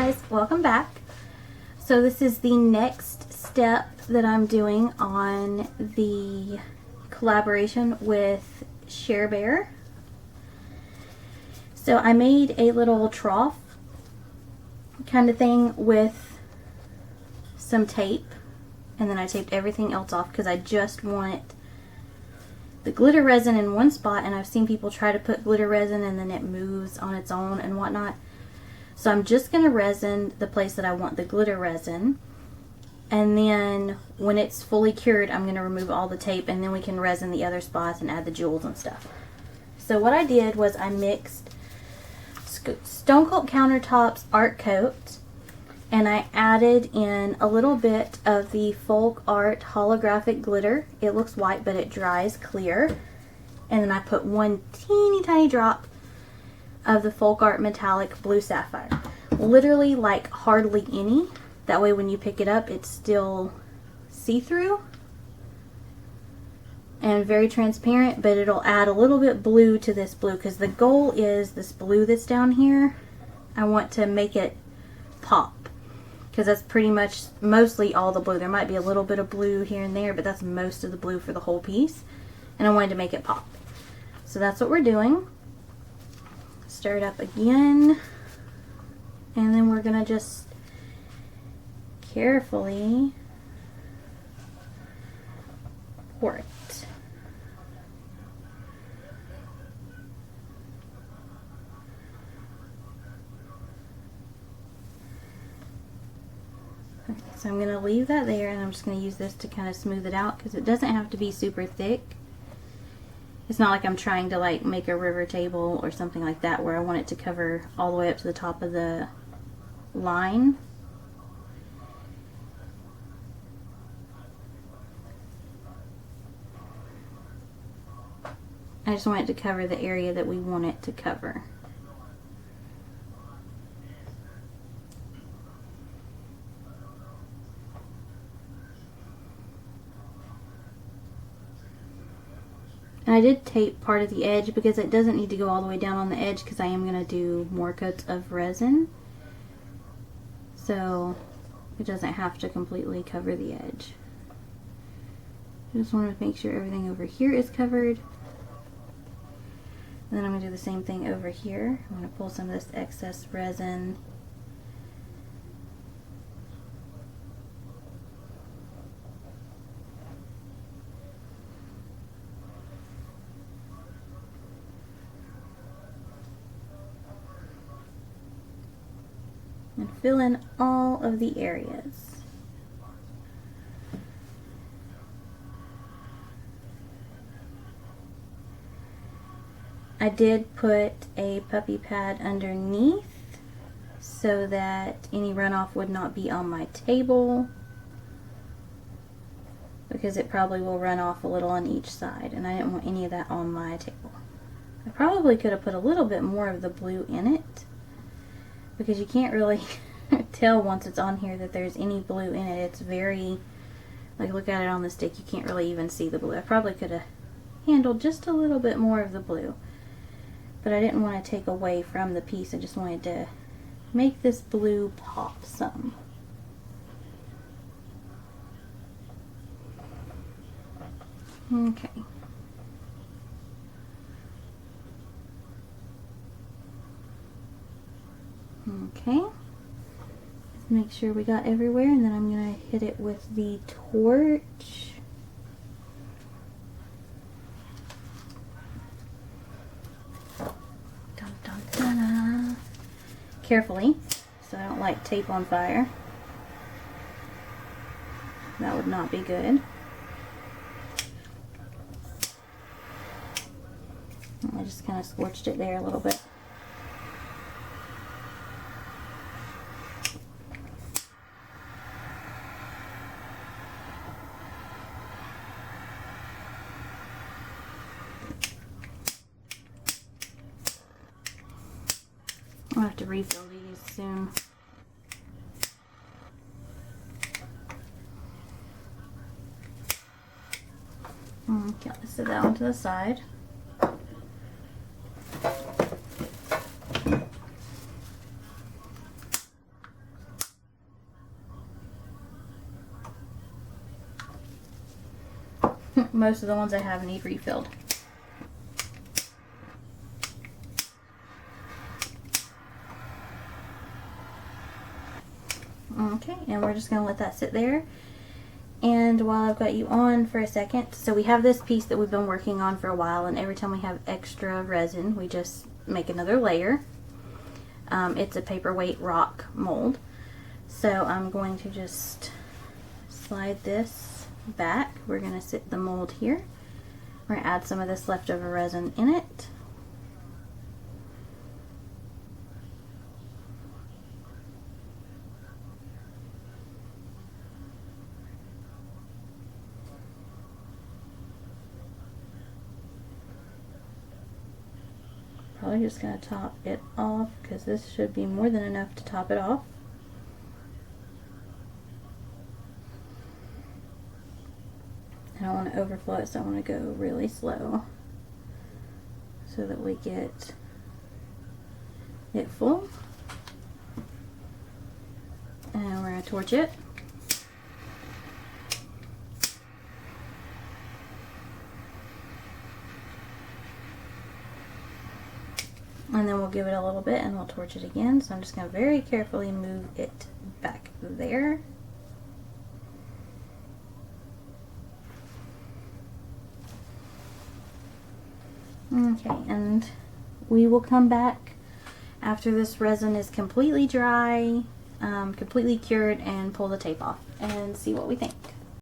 guys, welcome back. So this is the next step that I'm doing on the collaboration with Share Bear. So I made a little trough kind of thing with some tape, and then I taped everything else off because I just want the glitter resin in one spot, and I've seen people try to put glitter resin and then it moves on its own and whatnot. So I'm just going to resin the place that I want the glitter resin, and then when it's fully cured I'm going to remove all the tape, and then we can resin the other spots and add the jewels and stuff. So what I did was I mixed Stone Coat Countertops Art Coat, and I added in a little bit of the Folk Art holographic glitter. It looks white but it dries clear. And then I put one teeny tiny drop of the Folk Art metallic blue sapphire. Literally like hardly any. That way when you pick it up it's still see-through and very transparent, but it'll add a little bit blue to this blue, because the goal is this blue that's down here, I want to make it pop. Because that's pretty much mostly all the blue. There might be a little bit of blue here and there, but that's most of the blue for the whole piece. And I wanted to make it pop. So that's what we're doing. Stir it up again. And then we're going to just carefully pour it. So I'm going to leave that there, and I'm just going to use this to kind of smooth it out, because it doesn't have to be super thick. It's not like I'm trying to like make a river table or something like that where I want it to cover all the way up to the top of the line. I just want it to cover the area that we want it to cover. And I did tape part of the edge because it doesn't need to go all the way down on the edge, because I am going to do more coats of resin. So it doesn't have to completely cover the edge. I just want to make sure everything over here is covered. And then I'm going to do the same thing over here. I'm going to pull some of this excess resin . And fill in all of the areas. I did put a puppy pad underneath so that any runoff would not be on my table, because it probably will run off a little on each side, and I didn't want any of that on my table. I probably could have put a little bit more of the blue in it, because you can't really tell once it's on here that there's any blue in it. It's very, like, look at it on the stick, you can't really even see the blue. I probably could have handled just a little bit more of the blue, but I didn't want to take away from the piece. I just wanted to make this blue pop some. Okay. Okay, let's make sure we got everywhere, and then I'm going to hit it with the torch. Dun, dun, dun, dun. Carefully, so I don't light tape on fire. That would not be good. I just kind of scorched it there a little bit. I'll have to refill these soon. Okay, let's set that one to the side. most of the ones I have need refilled. Okay, and we're just going to let that sit there. And while I've got you on for a second, so we have this piece that we've been working on for a while, and every time we have extra resin, we just make another layer. It's a paperweight rock mold. So I'm going to just slide this back. We're going to sit the mold here. We're going to add some of this leftover resin in it. Probably just going to top it off because this should be more than enough to top it off. I don't want to overflow it, so I want to go really slow so that we get it full. And we're going to torch it. And then we'll give it a little bit and we'll torch it again. So I'm just going to very carefully move it back there. Okay, and we will come back after this resin is completely dry, completely cured, and pull the tape off and see what we think.